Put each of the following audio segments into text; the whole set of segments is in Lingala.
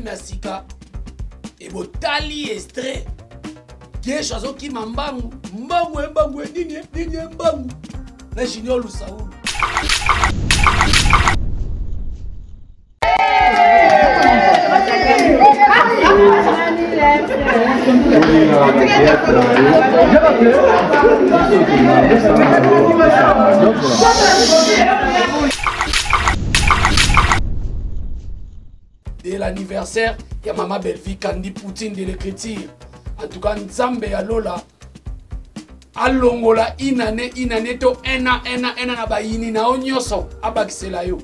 Nasika et botali extrait qui chazo qui mambangu mbangu nini mbangu na Junior Lusaulu. De l'anniversaire, il y a Maman Belle-Vie Kandi Poutine de l'écriture. En tout cas, Nzambe ya Lola alongola inane to ena na bayini na onyoso abakisela yo.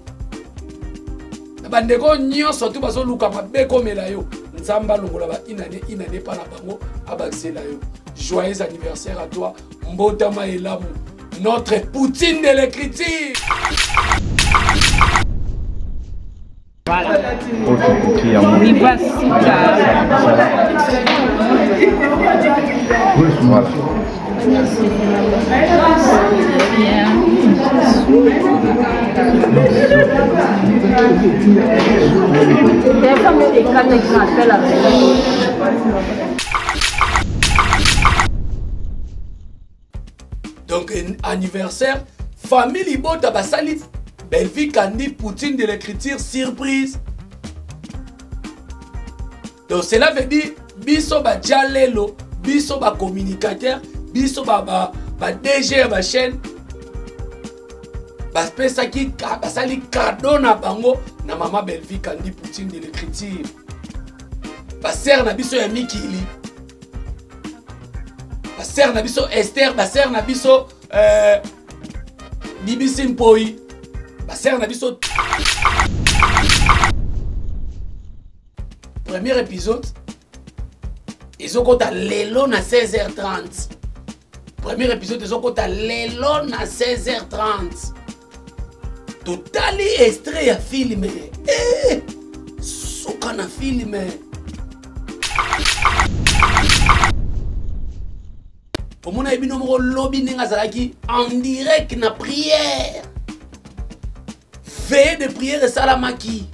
Na bandeko nyoso tu bazo luka mabeko mela yo. Nzambe alongola ba inane pa na bango abakisela yo. Joyeux anniversaire à toi, Mbotama Elamu, notre Poutine de l'écriture. Voilà. Donc, anniversaire, famille Bota Basali, Belle-Vie Kandi Poutine de l'écriture, surprise. Donc, cela veut dire, biso ba dialelo, biso ba communicateur, biso ba DG ba chaîne, ba pesa ki basali cadeau na bango na Maman Belle-Vie Kandi Poutine de l'écriture. Ba sœur na biso ya Mikili. Ba sœur na biso Esther, ba sœur na biso Bibi Simpoi. Ba sœur na biso. Premier épisode, ils ont compté l'élo à 16h30. Premier épisode, ils ont compté l'élo à 16h30. Totali extrait à filmer. Souka na filmer. Pour mon avis, nous avons lobby en direct na prière. Veille de prière et salamaki.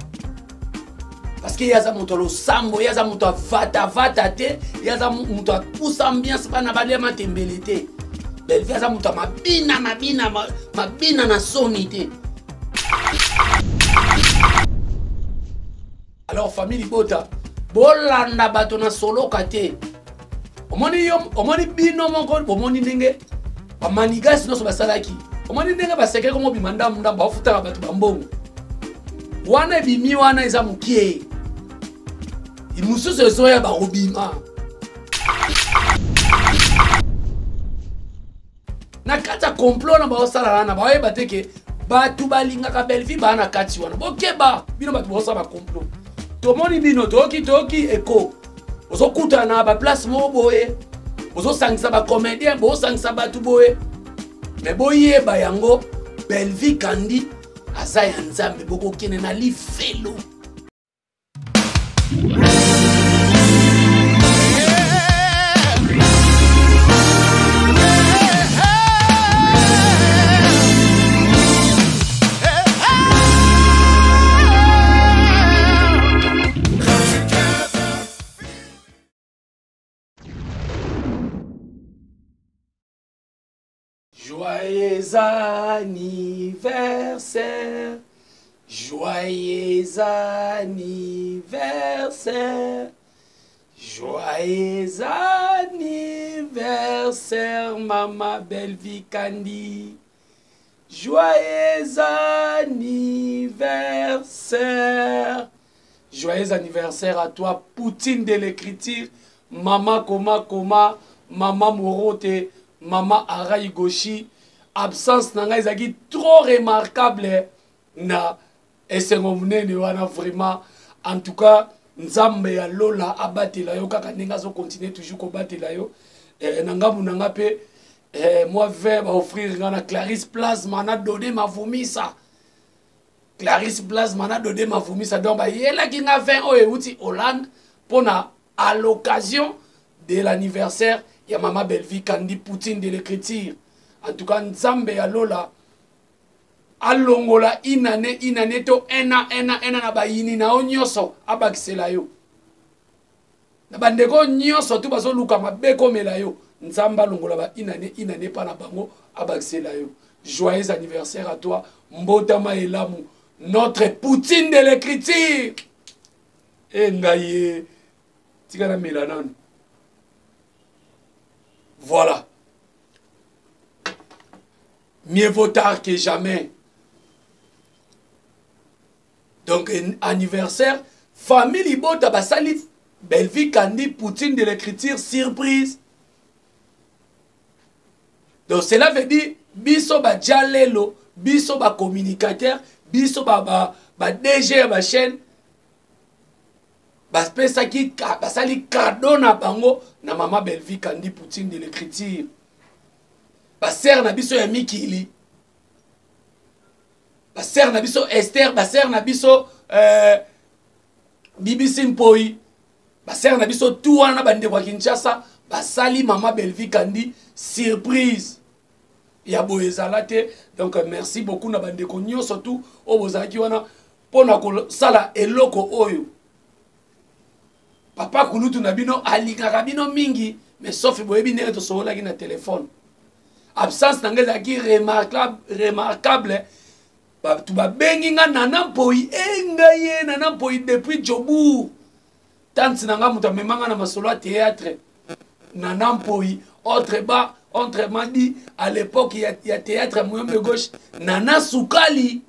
Parce qu'il y a mon tolo sambo, il y a mon tolo vata te, il y a mon tolo pousse ambiance pas na balé ma tembelete. Belle vie, il y a mon tolo mabina na sonité. Alors famille Bota, bolanda bato na solo kate. Omoni bino monko, omoni ndenge, ba manigas no so basalaki. Omoni ndenge ba sekre komo bimanda munda ba futa bato bambongo. Wana bimi wana eza mukie. Imususu ezoya ba robima. Na kata complot na ba osala na ba yeba teke batu balinga ka Belle-Vie ba na kati wana. Bokeba bino batu osala ba complot. Tomoni bino toki eko. Ozo kuta na ba place mo boye. Ozo sangisa ba comédien, bo sangisa batu boye. Mais boye ba yango Belle-Vie Kandi aza ya Nzambe boko kene na lifelo. Joyeux anniversaire, joyeux anniversaire, joyeux anniversaire, Maman Belle-Vie Kandi. Joyeux anniversaire. Joyeux anniversaire à toi, Poutine de l'écriture, Maman Koma, Maman Morote, Maman Araï Goshi. Absence nanga ezaki trop remarquable na esengomnene wana vraiment. En tout cas, Nzambe ya Lola abatela yo kaka ndenge azo continuer toujours ko batela yo. Nanga munanga pe moi vais offrir ngana Clarisse Plasma na donné ma vomisa. Clarisse Plasma na donné ma vomisa donc ba yela ki nga 20 o euti Hollande pona à l'occasion de l'anniversaire ya Maman Belle-Vie Kandi Poutine de l'écriture. en tout cas nzambe ya lola alongola inane to ena na bayini na o nyonso abakisela yo na bandeko nyonso tu bazoluka mabe komela yo nzamba alongola ba inane pa na bango abakisela yo. Joyeux anniversaire à toi mbotama elamu notre Poutine de l'écriture e ngaye tikana melanan. Voilà, mieux vaut tard que jamais. Donc anniversaire famille bota basali Belvi Kandi Poutine de l'écriture surprise. Donc cela veut dire biso ba jalelo, biso ba communicateur, biso ba DG ba chaîne ba pesa ki basali cadeau na bango na mama Belvi Kandi Poutine de l'écriture. Ba sœur na biso ya Mikili. Ba sœur na biso Esther, ba sœur na biso Bibi Simpoi. Ba sœur na biso tout wana bande kwa Kinshasa, basali mama Belvi Kandi surprise. Ya boezalate. Donc merci beaucoup na bande ko nyo surtout o bozaki wana pona ko sala eloko oyo. Papa kulutu na bino alingaka bino mingi mais sauf boyebi nere to sola ki na téléphone. Absence nangeza ki remarquable. Ba tu ba bengi nga nanampoi engaye nanampoi depuis Jobour. Tant nanga muta memanga na masolo théâtre nanampoi autrement dit à l'époque il y a théâtre moyen de gauche nana sukali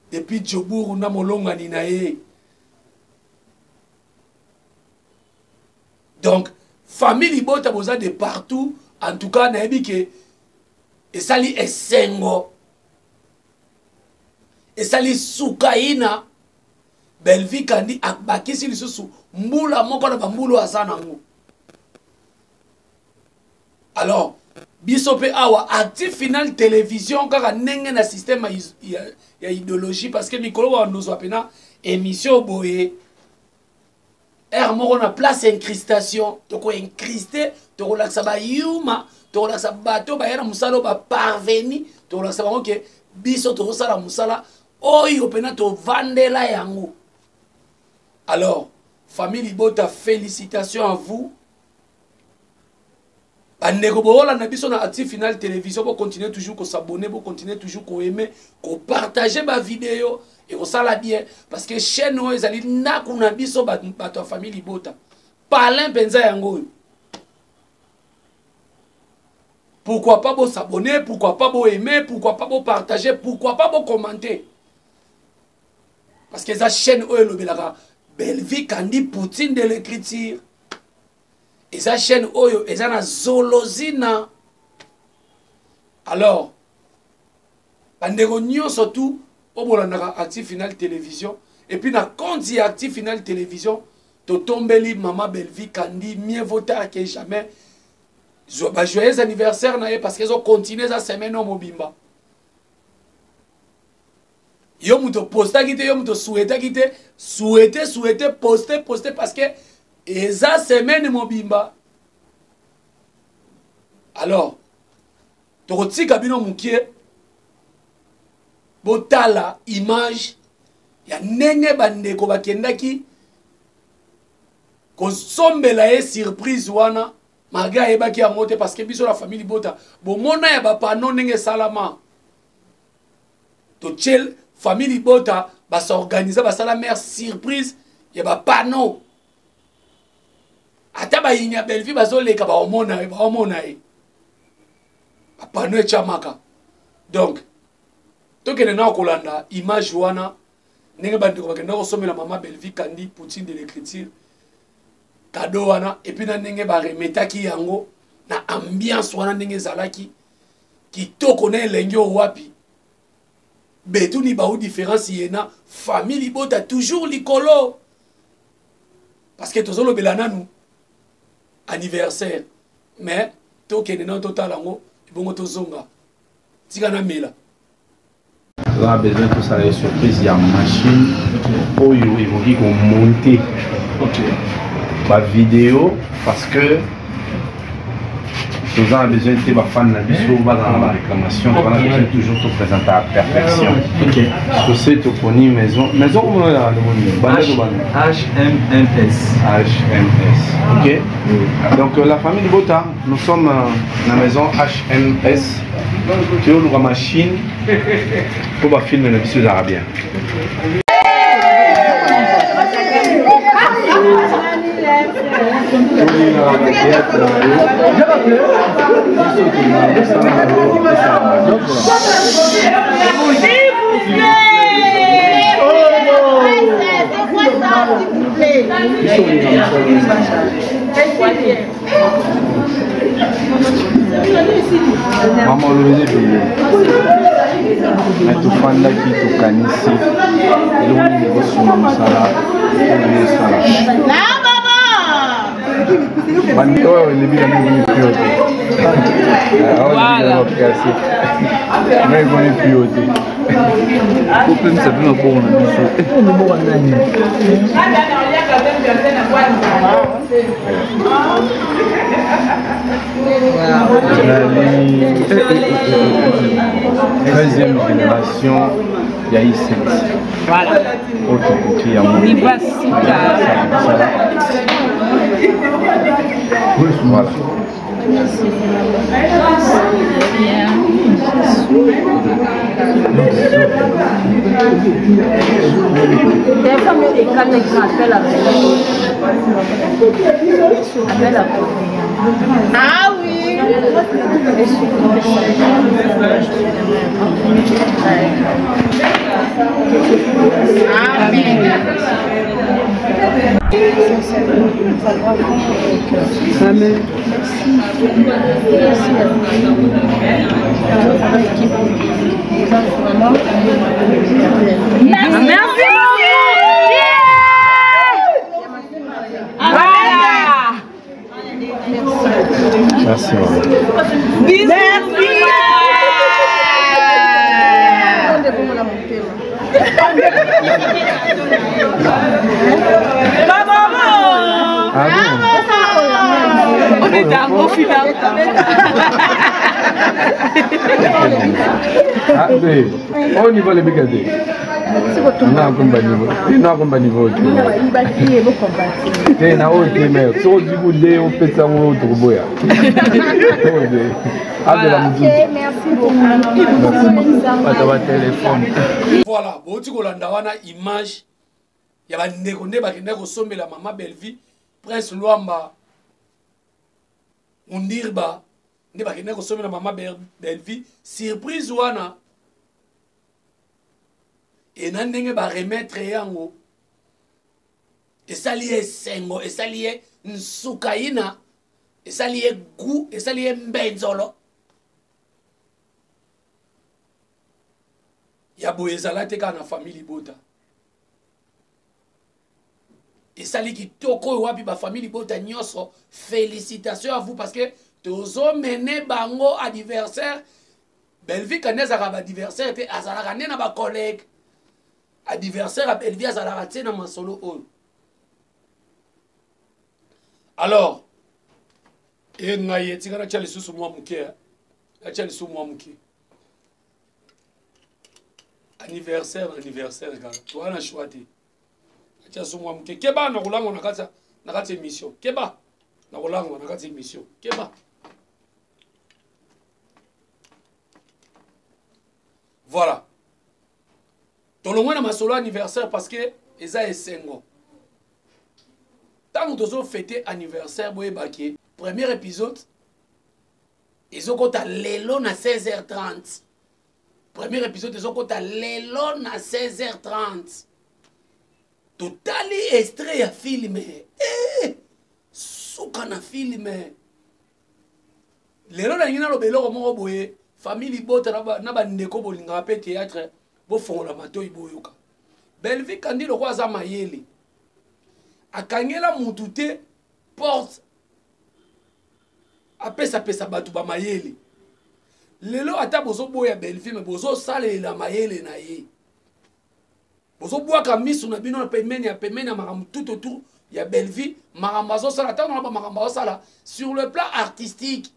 depuis Jobour na molonga ni na ye. Donc famille bota boza de partout en tout cas na yebi ke esali esengo esali sukaina Belvi Kandi akbakisi lisusu mbula moko na bambulu asana ngo. Alors biso pe awa actif final télévision kaka nenge na système ya idéologie parce que mikolo wa ndozo apena émission boye er moko na place incrustation toko incrusté toko laksa ba yuma toko laksa bato ba yana musalo ba parveni toko laksa bango ke biso toko sala musala oyo pena to vandela yango. Alors famille Bota, félicitations à vous. Bandeko bola na biso na actif final télévision pour continuer toujours à s'abonner, pour continuer toujours à aimer, à partager ma vidéo et au sala bien parce que chez nous ils allaient na kuna biso bato famille Bota. Parlin penza yango. Pourquoi pas vous s'abonner, pourquoi pas vous aimer, pourquoi pas vous partager, pourquoi pas vous commenter. Parce que ça chaîne oyo lobelaka Belvi Kandi Poutine de l'écriture. Et sa chaîne oyo eza na zolozina. Alors bandeko nyo surtout obolandaka actif final télévision et puis na compte actif final télévision to tombeli mama Belvi Kandi mieux vaut tard que jamais. Joyeux anniversaire na ye parce qu'ils ont continué sa semaine au mobimba. Yo muto posta kite, yo muto souhaita kite, souhaiter, poster parce que eza semaine mobimba. Alors, tokoti kabino mukie botala image ya nenge bandeko bakendaki kosombela ye surprise wana maga ebaki ya mote parce que biso la famille Bota bomona ya bapano nenge salama to chel famille Bota ba s'organiser ba sala mère surprise ya bapano ata ba yinya Belvi bazoleka ba omona e bapano echamaka. Donc tokene na kolanda image wana nenge bandeko bakenda kosomela mama Belvi Kandi Poutine de l'écriture cadeau wana et puis na ndenge ba remetaki yango na ambiance wana ndenge zalaki kitoko na elenge wapi betu ni ba ou différence yena famille Bota toujours likolo parce que tozolo belana nous anniversaire mais tokene na total yango bongo tozonga tika na mela. On a besoin de ça, les surprises, il y a une machine pour monter ma vidéo parce que Nous avons besoin de faire la réclamation, nous avons besoin toujours de présenter à perfection. C'est tout pour une maison. Maison comme on a HMMS. HMS. Ok. Donc la famille de Bota, nous sommes dans la maison HMS. Tu as une machine pour filmer le bisou arabien. Maman le faisait mais tout fan là qui tout canissé et le niveau sur mon sala Banito le bien ni pilote. Voilà. Mais bon pilote. Couple me sabe bon na isso. No bom nani. Deuxième génération, il y a ici. Voilà. Autre petit à moi. Voilà. Ah oui. Amen. Merci. Merci. On est dans au final. Ah oui, on y va les bigadés. Non, comme niveau. Na autre mais so du boulé on fait ça autre boya. Merci beaucoup. Téléphone. Voilà, boti kolanda wana image ya bandeko nde bakende kosombela mama Belleville Prince Luamba Undirba nde bakende kosombela mama Belleville surprise wana ena ndenge ba remettre yango esali esengo esali nsukaina esali gu esali mbenzolo ya boye ezalaki kaka na famille Bota esali kitoko wapi ba famille Bota nyonso félicitations à vous parce que tozo mené bango anniversaire Belleville kanezaka ba anniversaire te azalaka ne na ba collègue anniversaire à Belleville azalaka te na masolo oyo. Alors et ngai etikana tshali susu mwa muke tshali susu mwa muke anniversaire ka toi na choisi tshali susu mwa muke keba na kulango na kati émission keba na kulango na kati émission keba voilà tolongwe na masolo anniversaire parce que eza esengo tant nous fêter anniversaire boye baki premier épisode ezokota lelo na 16h30 premier épisode ezokota lelo na 16h30 totali extrait ya filme suka na filme lelo na ngina lo beloko moko boye famille Bota na bandeko bolinga pe théâtre bo fongola matoi boyoka Belleville kandi lokwa za mayele akangela mutu te porte apesa batu ba mayele lelo ata bozo boya Belleville me bozo salela mayele na ye bozo bwaka misu na bino na pemeni ya makambo tout autour ya Belleville makambo azo sala ta na makambo azo sala sur le plan artistique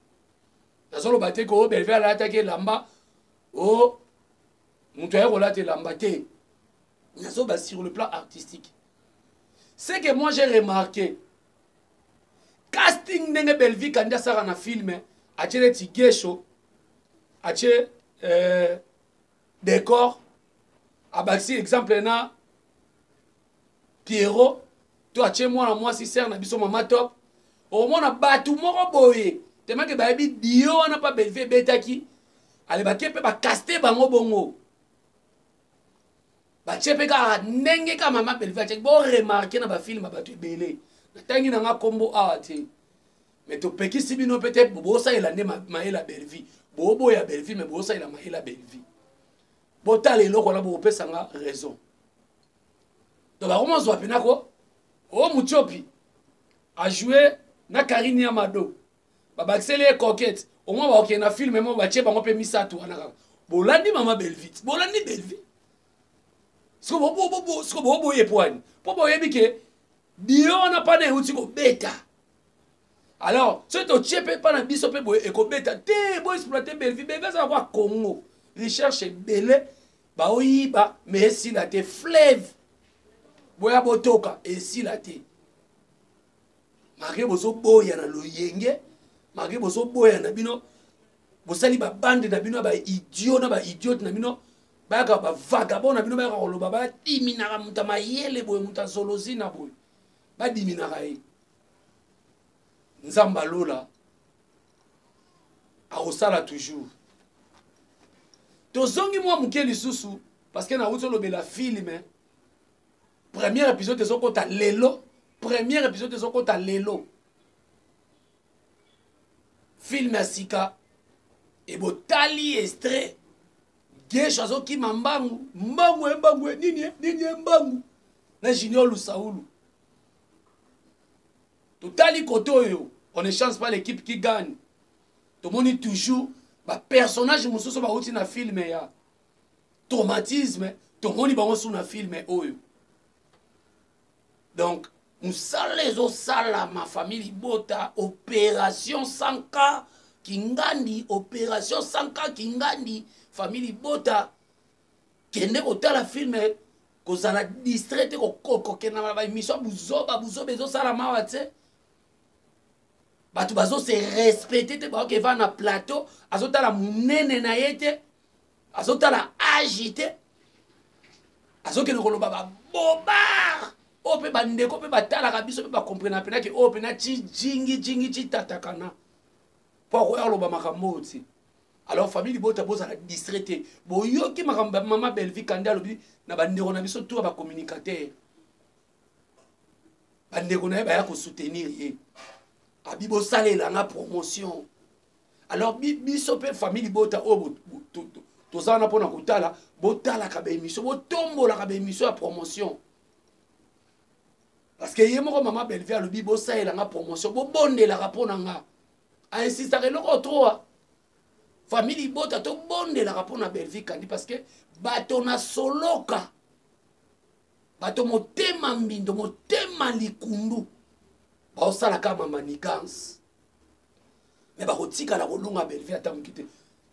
Nazolo bate ko Belleville ala attaqué lamba. Oh, Moutoué relate lamba te. Nazolo ba sur le plan artistique. C'est que moi j'ai remarqué. Casting nenge Belleville quand ça na film, a tiré tigesho, a tiré décor, a baxi exemple na Pierrot, tu as tiré moi si c'est na biso mama top. Au moins na batu moko boye. Tellement que ba bi dio na pas Belleville betaki. Ale ba kepe ba caster bango bongo. Ba chepe ka nenge ka mama Belleville bo remarquer na ba film ba tu belé. Tangi na nga kombo ate. Mais to peki sibino peut-être bo ça il a ne maela Belleville. Bo ya Belleville mais bo ça il a maela Belleville. Bo tale loko la bo pesa nga raison. Donc ba comment zo apena ko? O Muchopi a joué na Karine Amado. Ba baxele coquette. Au moins ba okena film même ba che bango pe misatu anaka. Bo landi mama Belleville. Bo landi Belleville. Sko bo ye poani. Po yebi ke Dio n'a pas de ko beta. Alors, si tu chepe pas na biso pe boye eko beta, te bo exploiter Belleville, Belleville ça va Congo. Recherche belé, ba oyiba, mais si la te fleuve. Boya botoka et si la te. Maré bozo boya na loyenge, maré bozo boya na bino. Bosali ba bande na bino ba idiot na bino. Ba ka ba vagabond na bino ba ko loba ba timina muta mayele boye muta zolozi na boye. Ba diminaka ye nzamba lola akosala toujours tozongi mwa moke lisusu parce que na uti olobela filme premier épisode ezokota lelo premier épisode ezokota lelo filme ya sika ebotali extrait gesho azokima mbangu nini mbangu na Junior Lusaulu. Totali kotoyo, on ne change pas l'équipe qui gagne. Tout le monde toujours, bah personnage mususu ba uti na film ya traumatisme, tout le monde ba sur na film oyo. Donc, musale zo sala ma famille bota opération 100K Kingandi, opération 100K Kingandi, famille bota kende kotala film kozala distraite ko kena ba émission buzoba ezo sala mawa tse. Batu bazo se respecter te ba ke va na plateau azotala munene na yete azotala agité azoke ne koloba ba boba ope bandeko pe batala kabiso pe ba comprendre pena ke ope na jingi tatakana pour oya loba makambo ti. Alors famille bota boza la distraité bo yoki makamba mama Belleville kanda lobi na bandeko na biso tout ba communicateur bandeko na ba ya ko soutenir ye abibo salela na promotion. Alors biso pe famille bota o to za na pona kutala botala ka ba émission botombola ka ba émission ya promotion parce que ye moko mama Belleville alobi bo salela na promotion bo bondela ka pona nga a insisté loko trop famille bota to bondela ka pona Belleville kandi parce que bato na soloka bato motema mbindo motema likundu ba sala kama manigance mais ba kotika la kolunga Belleville atamukite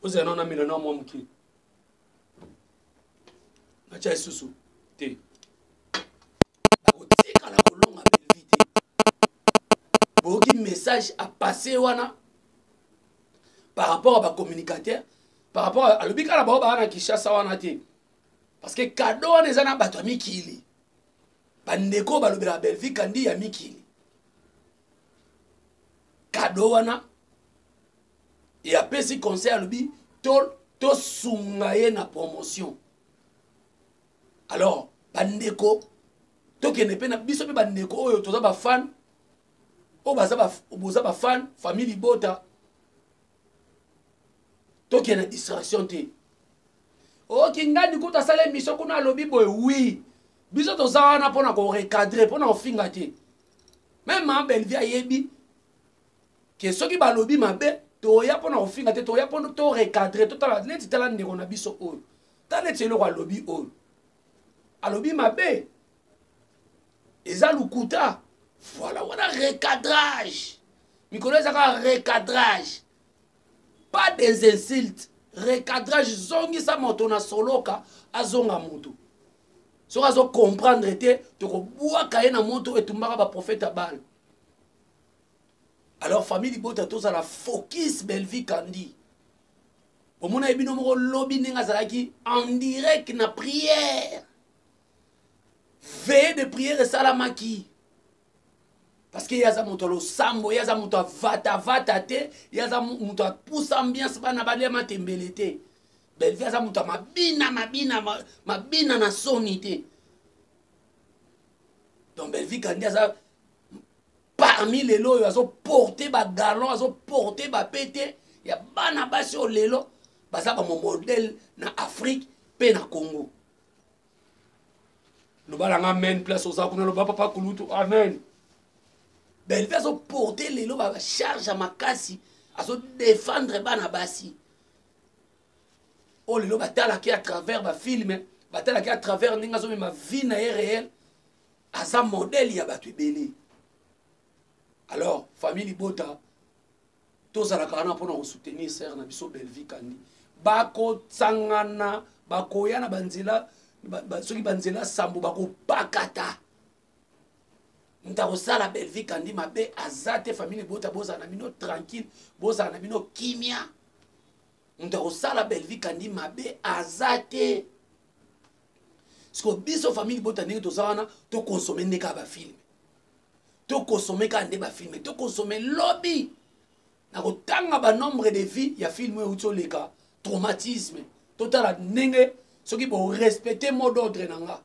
oza na mina na mwa muki na cha susu te ba kotika la kolunga Belleville te boki message à passer wana par rapport à ba communicateur par rapport à lobika la ba na Kishasa wana te parce que cadeau wana ezana bato mikili bandeko ba lobela Belleville kandi ya mikili cadeau wana et après si conseil à lui to sungaye na promotion. Alors bandeko to kene pe na biso pe bandeko oyo toza ba fan o baza ba fan famille bota to kene distraction te o kingandi ko ta sala émission kuna lobi boy oui biso toza wana pona ko recadrer pona ofinga te même ma Belleville yebi que ceux qui balobi mabe to ya pona ofinga te to ya pona to recadrer to tala neti tala ndeko na biso oyo tala neti lo alobi oyo alobi mabe eza lukuta voilà wana recadrage mikolo ezaka recadrage pas des insultes. Recadrage zongi sa moto na soloka azonga moto. So azo comprendre te to boa kaye na moto etumbaka ba prophète bal. Alors famille Libota tous à la focus Belvi Kandi. Pour mon ebino moko lobby ninga zalaki en direct na prière. Veille de prière salamaki. Parce qu'il y a un moto sambo, il y a un moto vata te, il y a un moto pousse ambiance pas na balé ma tembelete. Belvi a un moto mabina na sonité. Donc Belvi Kandi a parmi les lots, ils ont porté ba galon, ils ont porté ba pété, il y a bana basi au lelo, basa ba mon modèle na Afrique, pe na Congo. Nous allons amen place aux akuna le papa kulutu amen. Belvi a porté les lots, ba charge à makasi, a défendre bana basi. Oh les lots batala qui à travers ba film, batala qui à travers ninga zo ma vie na réel, a sa modèle ya batu belé. Alors, famille Libota, tous à la carana pour soutenir Sœur Nabiso Belvi Kandi. Bako Tsangana, Bako Yana Banzela, Soki Banzela Sambo, Bako Bakata. Ntarosa la Belvi Kandi, ma bé Azate, famille Libota, Boza Nabino tranquille, Boza Nabino Kimia. Ntarosa la Belvi Kandi, ma bé Azate. Parce que biso famille Libota, to consommer des kaba film. To consommer quand on film, to consommer lobby. Na ko tanga ba nombre de vies, ya film ou to leka traumatisme. Total nenge ceux qui vont respecter mot d'ordre nanga.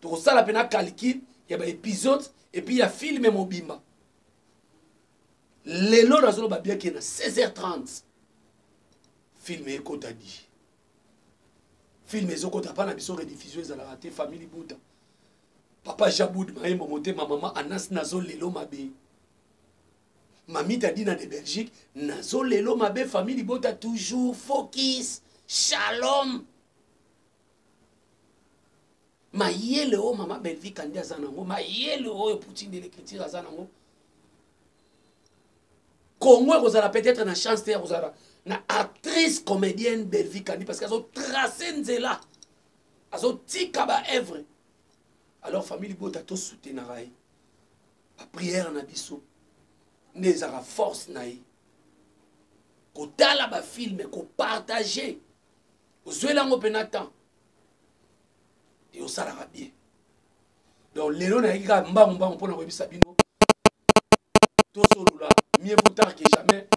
To ça la pena calcul, ya ba épisode et puis ya film mobimba. Lelo na zolo ba bien ki na 16h30. Film e ko tadi. Film e zo ko ta pa na biso rediffusion za la raté famille Buta. Papa Jaboud m'a monté ma maman Anas nazo lelo mabe. Mamie Tadina de Belgique nazo lelo mabe famille Libota toujours focus shalom. Ma yele o mama Belvi Kandi azanango ma yele o Poutine de l'écriture azanango. Congo kozala peut-être na chance te kozala na actrice comédienne Belvi Kandi parce qu'elles ont tracé nzela. Elles ont tika ba œuvre. Alors, famille Libota, tout soutient la prière na biso. Nous avons force naï. Ko tala ba film, ko partager. Ko zoela ngo penatan. Et on s'arrête bien. Donc, les gens na yika mbamba mpona ko bisa bino. Tout solo là, mieux vaut tard que jamais.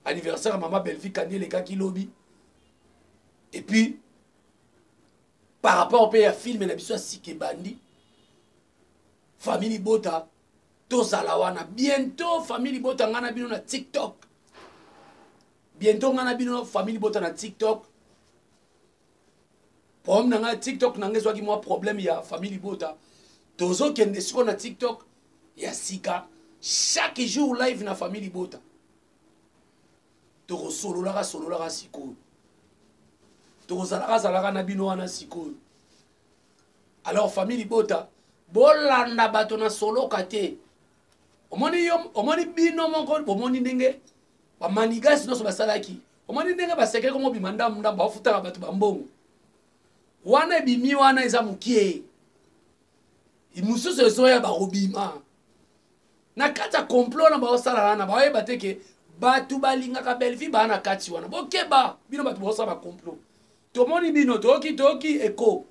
Anniversaire maman Belvi Kandi les gars qui lobby. Et puis par rapport au pays à film et à Sike Bandi, famille Bota, Tozalawana, bientôt famille Bota ngana bino na TikTok. Bientôt ngana bino famille Bota na TikTok. Pour nga TikTok nangé soit qui moi problème ya famille Bota. Tozo kende siko na TikTok ya Sika chaque jour live na famille Bota. Toro solo la siko. Alors famille Libota bolanda bato na solo kate omoni bino moko bomoni ndenge ba manigas no so basalaki omoni ndenge ba sekre ko mobimanda munda ba futa bato bambongo wana bimi wana eza mukie imususu soya ba robima na kata complot na ba osala na ba yeba teke batu balinga ka Belvi ba na kati wana bokeba bino batu ba osala ba complot. Tomoni bino toki eko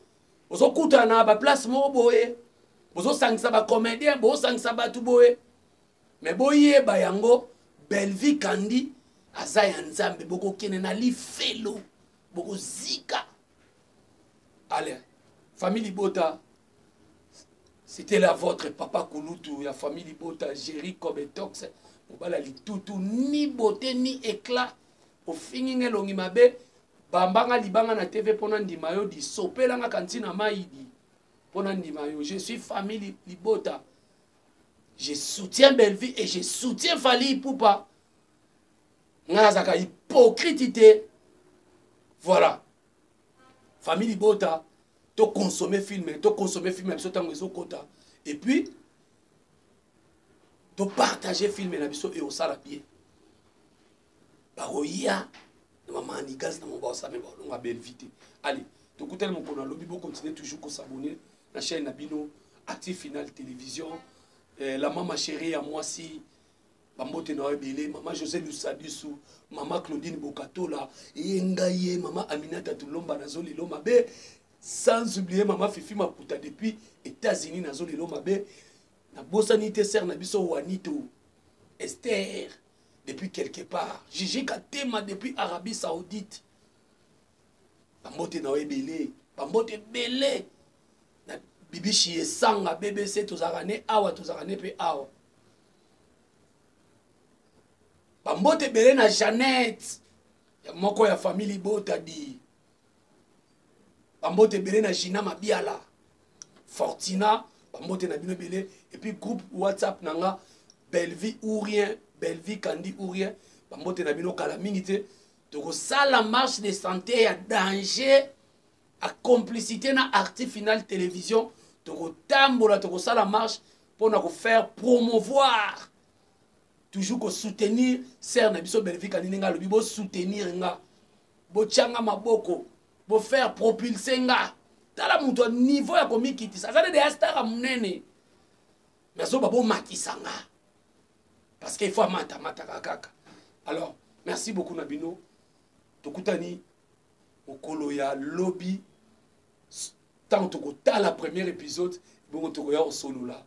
ozo kutana ba place mo boye ozo sangisa ba comédien bo sangisa batu boye mais boye ba yango Belvi Kandi aza ya nzambe boko kene na li felo boko zika. Allez famille Libota, c'était la vôtre papa Kulutu la famille Libota Jerry Kobetox obala li tutu ni beauté ni éclat au fingine longi mabe. Bambanga libanga na TV pona ndimayo di sopelanga kantina maidi pona ndimayo. Je suis famille Libota. Je soutiens Belvi et je soutiens Fally Ipupa. Ngazaka hypocrite. Voilà. Famille Libota, to consommer film biso tango ezo kota et puis to partager film na biso et au sala bien. baroya maman Anigas na mon boss mais bon on va belle vite allez tout côté mon qu'on a lobby bon continuer toujours qu'on s'abonner la chaîne Nabino Actif Final Télévision la maman chérie à moi si Bambote na ebele maman José Lusadisu maman Claudine Bokatola yengaye maman Aminata Tulomba nazoli lo mabe sans oublier maman Fifi Maputa depuis États-Unis nazoli lo mabe na bosanité sœur na biso Wanito Esther depuis quelque part Gigi Katema depuis Arabie Saoudite Bambote na ebele Bambote belé na Bibi Chiesanga BBC tozarane awa tozarane pe awa Bambote belé na Jeannette ya moko ya famille bota di Bambote belé na Gina Mabiala Fortina Bambote na bino belé et puis groupe WhatsApp nanga Bellevie ou rien Bellevie Kandi ou rien Bambote na bino kala minute toko sala marche de santé ya danger à complicité na Actif Final Télévision toko tambola toko sala marche pour na ko faire promouvoir toujours ko soutenir sœur na biso Bellevie Kandi nga lobi bo soutenir nga bo changa maboko bo faire propulser nga tala muto niveau ya komikiti ça ça de star munene mais so babo matisanga parce qu'il faut mata kaka alors merci beaucoup Nabino tokutani okolo ya lobby tant que ta la premier épisode bon to ya solo là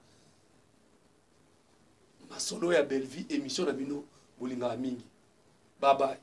ma solo ya Bellevie émission Nabino bolinga mingi bye bye.